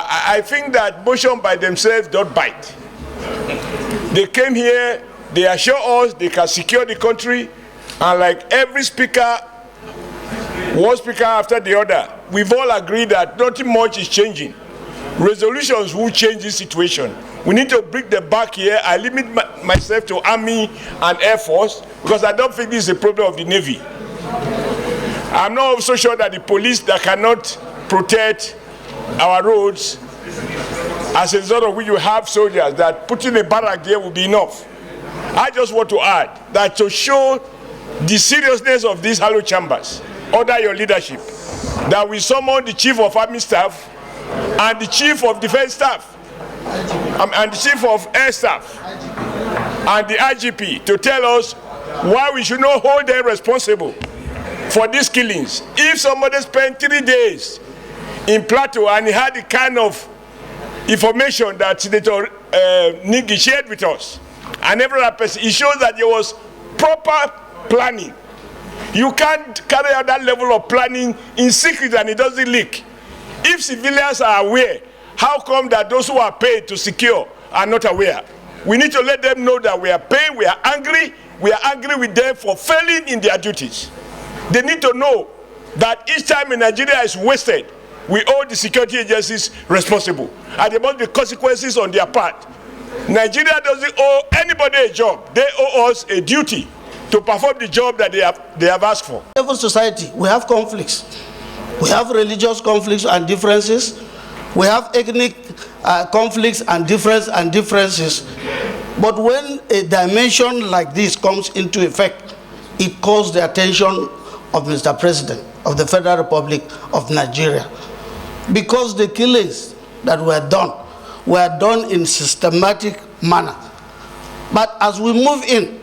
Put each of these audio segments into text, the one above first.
I think that motion by themselves don't bite. They came here, they assure us they can secure the country, and like every speaker, one speaker after the other, we've all agreed that nothing much is changing. Resolutions will change this situation. We need to bring them back here. I limit myself to Army and Air Force because I don't think this is a problem of the Navy. I'm not also sure that the police that cannot protect our roads, as a result of which you have soldiers, that putting a barrack there will be enough. I just want to add that to show the seriousness of these hollow chambers, under your leadership, that we summon the Chief of Army Staff and the Chief of Defense Staff and the Chief of Air Staff and the IGP to tell us why we should not hold them responsible for these killings. If somebody spent 3 days in Plateau and he had the kind of information that Senator Nigi shared with us, and every other person, it shows that there was proper planning. You can't carry out that level of planning in secret and it doesn't leak. If civilians are aware, how come that those who are paid to secure are not aware? We need to let them know that we are paid, we are angry with them for failing in their duties. They need to know that each time in Nigeria is wasted, we owe the security agencies responsible, and there must be consequences on their part. Nigeria doesn't owe anybody a job. They owe us a duty to perform the job that they have asked for. In every society, we have conflicts. We have religious conflicts and differences. We have ethnic conflicts and differences. But when a dimension like this comes into effect, it calls the attention of Mr. President of the Federal Republic of Nigeria. Because the killings that were done in systematic manner. But as we move in,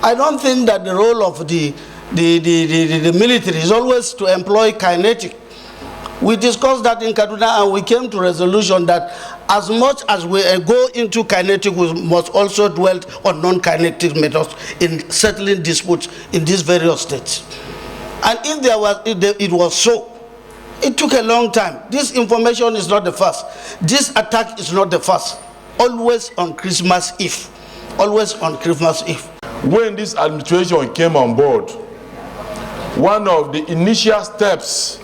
I don't think that the role of the military is always to employ kinetic. We discussed that in Kaduna and we came to resolution that as much as we go into kinetic, we must also dwell on non-kinetic methods in settling disputes in these various states. And if it was so, it took a long time. This information is not the first. This attack is not the first. Always on Christmas Eve. Always on Christmas Eve. When this administration came on board, one of the initial steps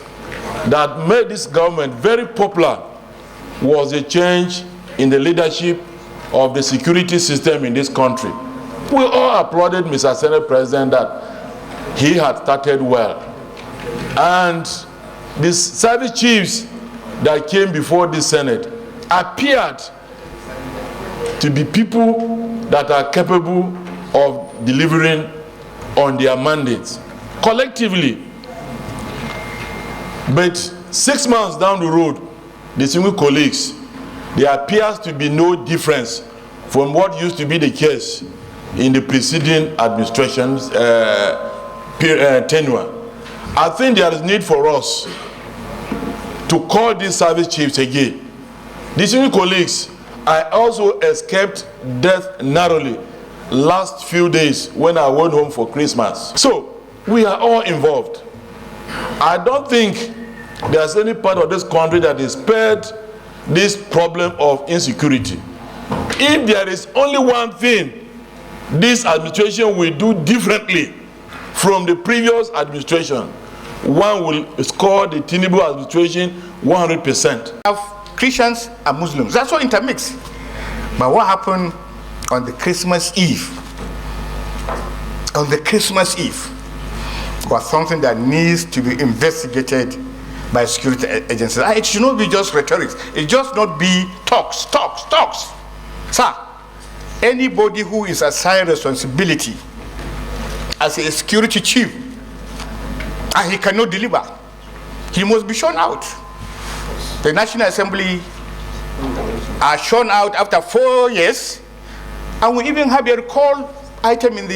that made this government very popular was a change in the leadership of the security system in this country. We all applauded Mr. Senate President that he had started well. And the service chiefs that came before the Senate appeared to be people that are capable of delivering on their mandates collectively. But 6 months down the road, the single colleagues, there appears to be no difference from what used to be the case in the preceding administration's tenure. I think there is need for us to call these service chiefs again. The single colleagues, I also escaped death narrowly last few days when I went home for Christmas. So we are all involved. I don't think there's any part of this country that is spared this problem of insecurity. If there is only one thing this administration will do differently from the previous administration, one will score the Tinubu administration 100%. Have Christians and Muslims, that's all intermixed. But what happened on the Christmas Eve? On the Christmas Eve was something that needs to be investigated by security agencies. It should not be just rhetoric. It just not be talks. Sir, anybody who is assigned responsibility as a security chief and he cannot deliver, he must be shown out. The National Assembly are shown out after 4 years, and we even have a recall item in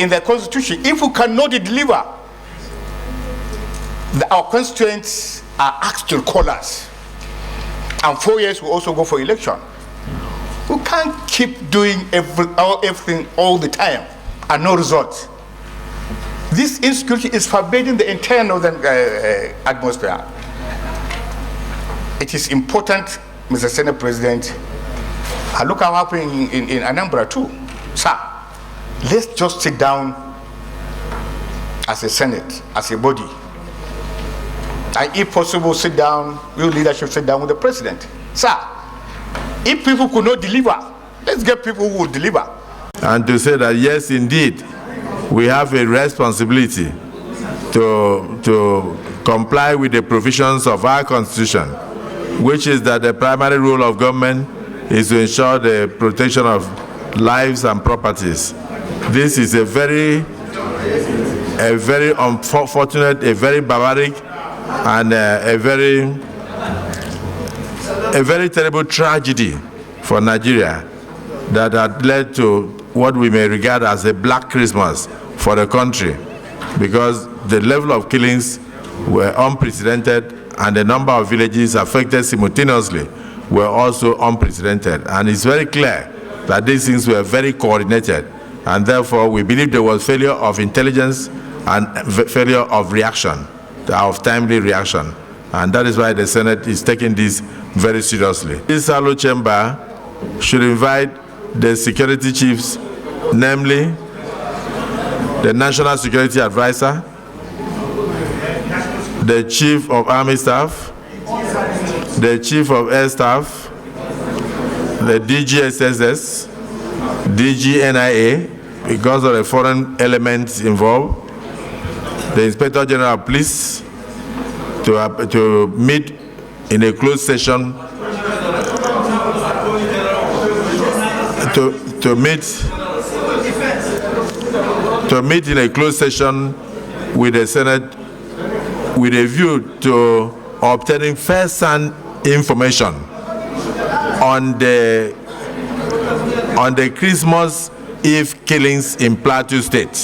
the Constitution. If we cannot deliver, our constituents are asked to recall us, and 4 years we also go for election. We can't keep doing everything all the time and no result. This insecurity is pervading the entire northern atmosphere. it is important, Mr. Senate President. Look how happened in Anambra too. Sir, let's just sit down as a Senate, as a body, and if possible, sit down, your leadership sit down with the President. Sir, if people could not deliver, let's get people who will deliver. And to say that, yes, indeed, we have a responsibility to comply with the provisions of our Constitution, which is that the primary role of government is to ensure the protection of lives and properties. This is a very unfortunate, a very barbaric, and a very terrible tragedy for Nigeria that had led to what we may regard as a Black Christmas for the country, because the level of killings were unprecedented and the number of villages affected simultaneously were also unprecedented. And it's very clear that these things were very coordinated, and therefore we believe there was failure of intelligence and failure of reaction, of timely reaction. And that is why the Senate is taking this very seriously. This Salo chamber should invite the security chiefs, namely the National Security Advisor, the Chief of Army Staff, the Chief of Air Staff, the DGSSS, DGNIA, because of the foreign elements involved, the Inspector General of Police, to meet in a closed session, to meet in a closed session with the Senate with a view to obtaining first-hand information on the Christmas Eve killings in Plateau State.